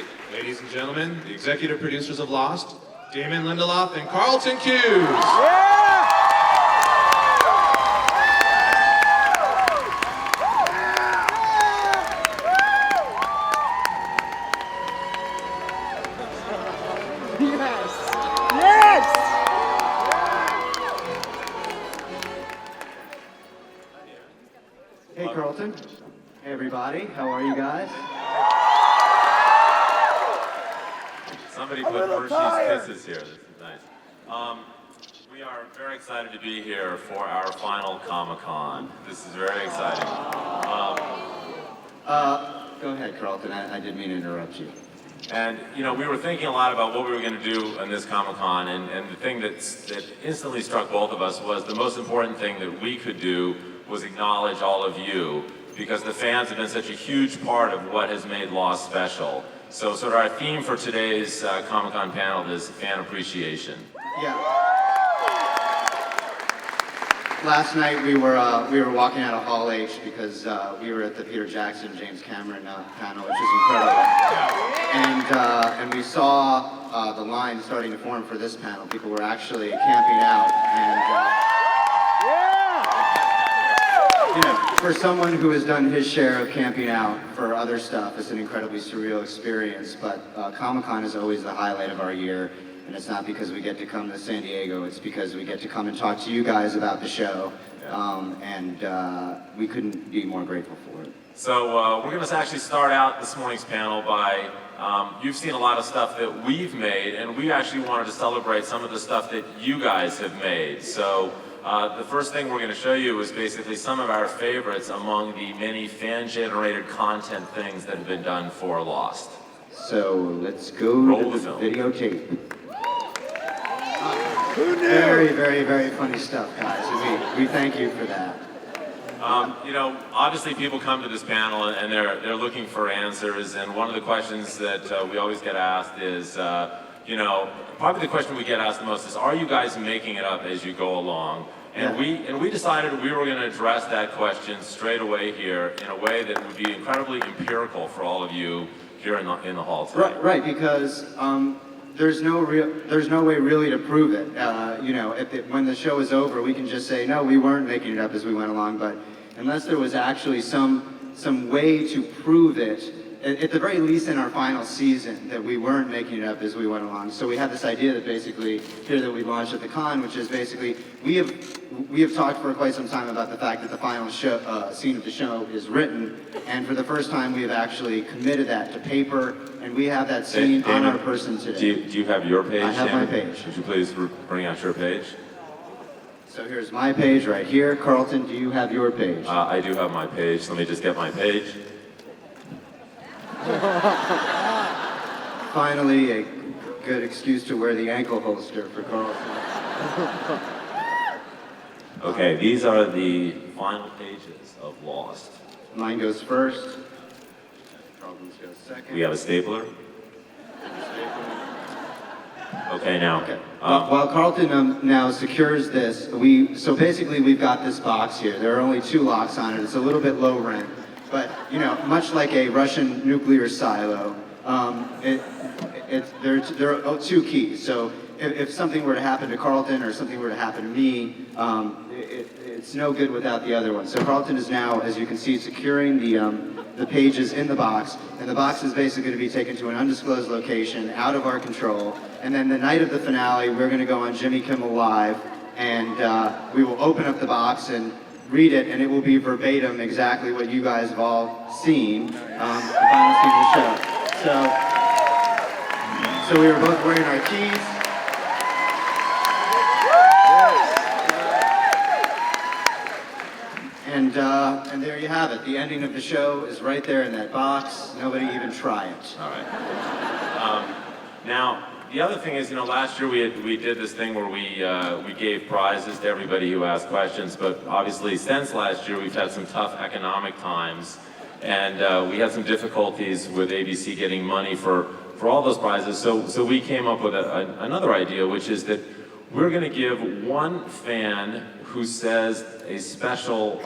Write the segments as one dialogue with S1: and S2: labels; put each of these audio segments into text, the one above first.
S1: right, ladies and gentlemen, the executive producers of Lost, Damon Lindelof and Carlton Cuse.
S2: Hey Carlton. Hey everybody, how are you guys?
S3: Somebody put Hershey's Kisses here. This is nice. We are very excited to be here for our final Comic-Con. This is very exciting.
S2: Go ahead, Carlton. I didn't mean to interrupt you.
S3: And, you know, we were thinking a lot about what we were going to do on this Comic-Con, and the thing that instantly struck both of us was the most important thing that we could do was acknowledge all of you, because the fans have been such a huge part of what has made Lost special. So sort of our theme for today's Comic-Con panel is fan appreciation.
S2: Yeah. Last night we were walking out of Hall H because we were at the Peter Jackson, James Cameron panel, which is incredible. And we saw the line starting to form for this panel. People were actually camping out, and you know, for someone who has done his share of camping out for other stuff, it's an incredibly surreal experience. But Comic-Con is always the highlight of our year. And it's not because we get to come to San Diego, it's because we get to come and talk to you guys about the show. We couldn't be more grateful for it.
S3: So we're going to actually start out this morning's panel by, you've seen a lot of stuff that we've made, and we actually wanted to celebrate some of the stuff that you guys have made. So the first thing we're going to show you is basically some of our favorites among the many fan-generated content things that have been done for Lost.
S2: So let's go
S3: Roll
S2: to
S3: the film.
S2: videotape. Very, very, very funny stuff, guys. And we thank you for that.
S3: You know, obviously people come to this panel and they're looking for answers, and one of the questions that we always get asked is, you know, probably the question we get asked the most is, are you guys making it up as you go along? And we decided we were going to address that question straight away here in a way that would be incredibly empirical for all of you here in the hall today.
S2: Right, because there's no way really to prove it. You know, when the show is over, we can just say, no, we weren't making it up as we went along, but unless there was actually some way to prove it, at the very least in our final season, that we weren't making it up as we went along. So we had this idea that basically, here that we launched at the con, which is basically, we have talked for quite some time about the fact that the final scene of the show is written, and for the first time we have actually committed that to paper, and we have that scene on our person today.
S3: Do you have your page?
S2: I have my
S3: Damon?
S2: page.
S3: Would you please bring out your page?
S2: So here's my page right here. Carlton, do you have your page?
S3: I do have my page. Let me just get my page.
S2: Finally, a good excuse to wear the ankle holster for Carlton.
S3: Okay, these are the final pages of Lost.
S2: Mine goes first. Carlton's goes second.
S3: We have a stapler. Okay, now.
S2: Okay. While Carlton now secures this, so basically we've got this box here. There are only 2 locks on it. It's a little bit low rent, but you know, much like a Russian nuclear silo, there are 2 keys. So if something were to happen to Carlton or something were to happen to me, it's no good without the other one. So Carlton is now, as you can see, securing the pages in the box, and the box is basically going to be taken to an undisclosed location, out of our control. And then the night of the finale, we're going to go on Jimmy Kimmel Live, and we will open up the box and read it, and it will be verbatim exactly what you guys have all seen, the final scene of the show. So we were both wearing our keys. And there you have it. The ending of the show is right there in that box. Nobody even try it.
S3: All right. Now, the other thing is, you know, last year we did this thing where we gave prizes to everybody who asked questions, but obviously since last year we've had some tough economic times, and we had some difficulties with ABC getting money for all those prizes. So we came up with another idea, which is that we're going to give one fan who says a special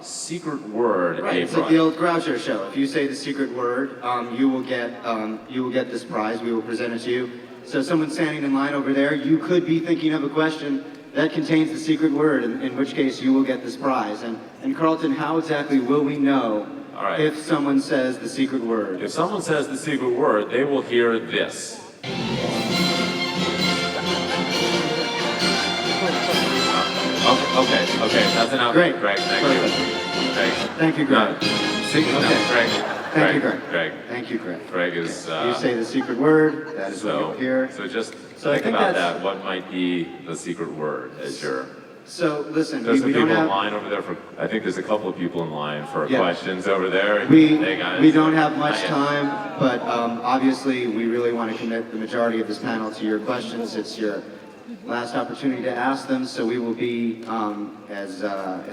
S3: secret word.
S2: Right, it's like the old Groucho show. If you say the secret word, you will get this prize. We will present it to you. So someone standing in line over there, you could be thinking of a question that contains the secret word, in which case you will get this prize. And Carlton, how exactly will we know
S3: All right.
S2: if someone says the secret word?
S3: If someone says the secret word, they will hear this. Okay, that's enough.
S2: Great.
S3: Greg, thank
S2: Perfect.
S3: you. Greg.
S2: Thank you, Greg.
S3: No, Greg.
S2: Thank you, Greg.
S3: Greg.
S2: Thank you, Greg.
S3: Greg is.
S2: You say the secret word, that is what
S3: So,
S2: you'll hear.
S3: so just
S2: So I
S3: think
S2: think
S3: about
S2: that's-
S3: that. What might be the secret word as you're.
S2: So listen,
S3: There's some
S2: we don't
S3: people in
S2: have
S3: line over there for. I think there's a couple of people in line for
S2: Yeah.
S3: questions over there.
S2: we
S3: Hey, guys.
S2: we don't have much
S3: Not yet.
S2: time, but obviously we really want to commit the majority of this panel to your questions. It's your last opportunity to ask them, so we will be as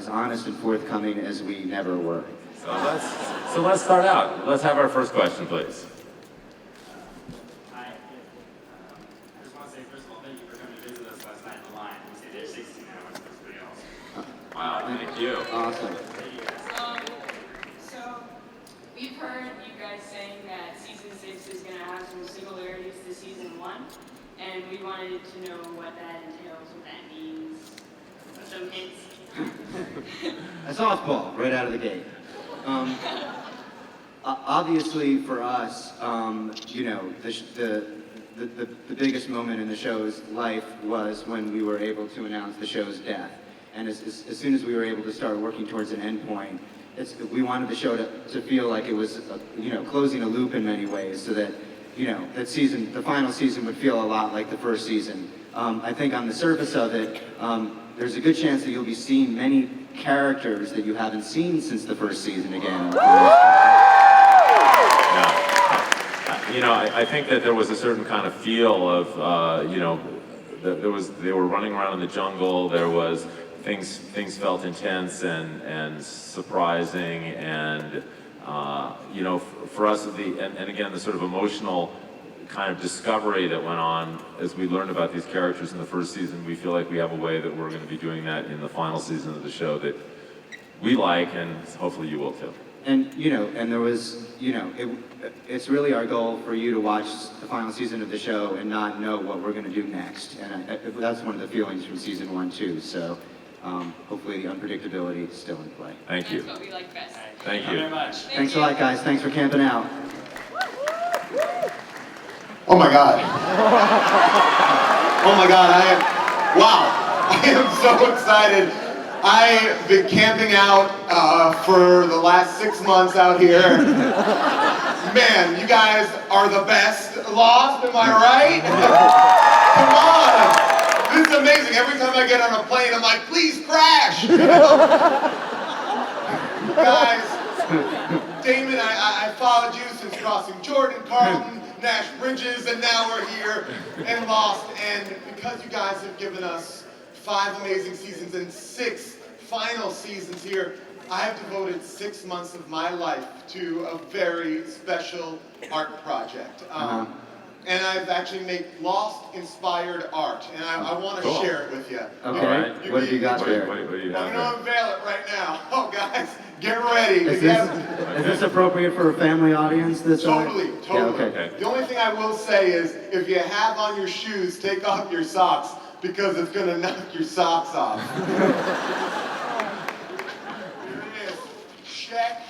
S2: honest and forthcoming as we never were.
S3: So let's start out. Let's have our first question, please.
S4: Hi. I just want to say, first of all, thank you for coming to visit us last night in the line. We stayed there 16 hours, that's pretty awesome.
S3: Wow, thank you.
S2: Awesome.
S4: Thank you guys.
S5: So we've heard you guys saying that season 6 is going to have some similarities to season 1, and we wanted to know what that entails, what that means. Some hints.
S2: A softball right out of the gate. Obviously, for us, you know, the biggest moment in the show's life was when we were able to announce the show's death. And as soon as we were able to start working towards an end point, we wanted the show to feel like it was, you know, closing a loop in many ways, so that, you know, the final season would feel a lot like the first season. I think on the surface of it, there's a good chance that you'll be seeing many characters that you haven't seen since the first season again.
S3: Yeah. You know, I think that there was a certain kind of feel of, you know, they were running around in the jungle. There was things felt intense and surprising, and you know, for us, and again, the sort of emotional kind of discovery that went on as we learned about these characters in the first season. We feel like we have a way that we're going to be doing that in the final season of the show that we like, and hopefully you will too.
S2: And you know, and there was, you know, it's really our goal for you to watch the final season of the show and not know what we're going to do next. And that's one of the feelings from season 1 too. So hopefully the unpredictability is still in play.
S3: Thank you.
S5: That's what we like best.
S3: Thank
S4: Thank you
S3: you.
S4: very much.
S2: Thanks a lot, guys. Thanks for camping out.
S6: Oh my God. Oh my God, wow. I am so excited. I've been camping out for the last 6 months out here. Man, you guys are the best. Lost, am I right? Come on. This is amazing. Every time I get on a plane, I'm like, please crash. You know? Guys, Damon, I followed you since crossing Jordan, Carlton, Nash Bridges, and now we're here and Lost. And because you guys have given us 5 amazing seasons and 6 final seasons here, I have devoted 6 months of my life to a very special art project. And I've actually made Lost-inspired art, and I want to
S3: Cool.
S6: share it with you.
S2: Okay.
S3: right.
S2: What have you got there?
S3: What do you
S6: I'm
S3: have
S6: going to
S3: there?
S6: unveil it right now. Oh, guys, get ready.
S2: Is
S6: Yes.
S2: this appropriate for a family audience? This art?
S6: Totally,
S2: Yeah,
S6: totally.
S2: okay.
S6: The only thing I will say is, if you have on your shoes, take off your socks, because it's going to knock your socks off. Here it is. Check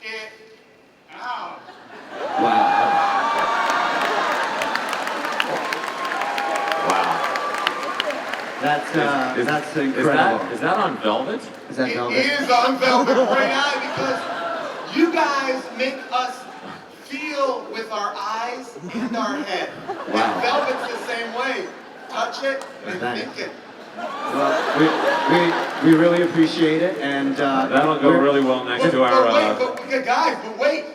S6: it out.
S2: Wow.
S3: Wow.
S2: That's incredible.
S3: Is that on velvet?
S2: Is that
S6: It
S2: velvet?
S6: is on Velvet right now because you guys make us feel with our eyes and our head.
S2: Wow.
S6: And Velvet's the same way. Touch it and
S2: Thanks.
S6: think it.
S2: Well, we really appreciate it, and
S3: That'll go really well next to our.
S6: But wait.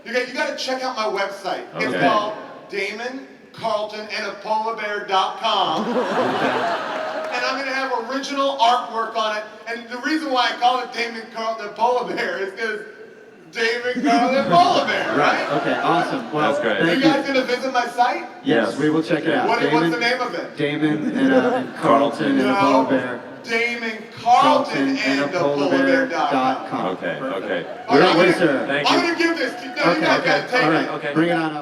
S6: You got to check out my website. It's
S3: Okay.
S6: called Damon Carlton and a PolaBear.com. And I'm going to have original artwork on it. And the reason why I call it Damon Carlton and Polar Bear is because Damon, Carl, and Polar Bear, right?
S2: Okay, awesome. Well,
S3: That's great.
S6: Are
S2: thank
S6: you guys gonna visit my site?
S2: Yes, we will check it out.
S6: What's the name of it?
S2: Damon and Carlton and a polar bear.
S6: Damon, Carlton, and a polarbear.com.
S3: Okay, okay.
S6: All right,
S2: Yes, sir.
S3: Thank
S6: I'm
S3: you.
S6: gonna give this to, no, you
S2: Okay,
S6: guys
S2: okay.
S6: gotta take
S2: All
S6: it.
S2: right,
S3: Okay.
S2: bring it on up.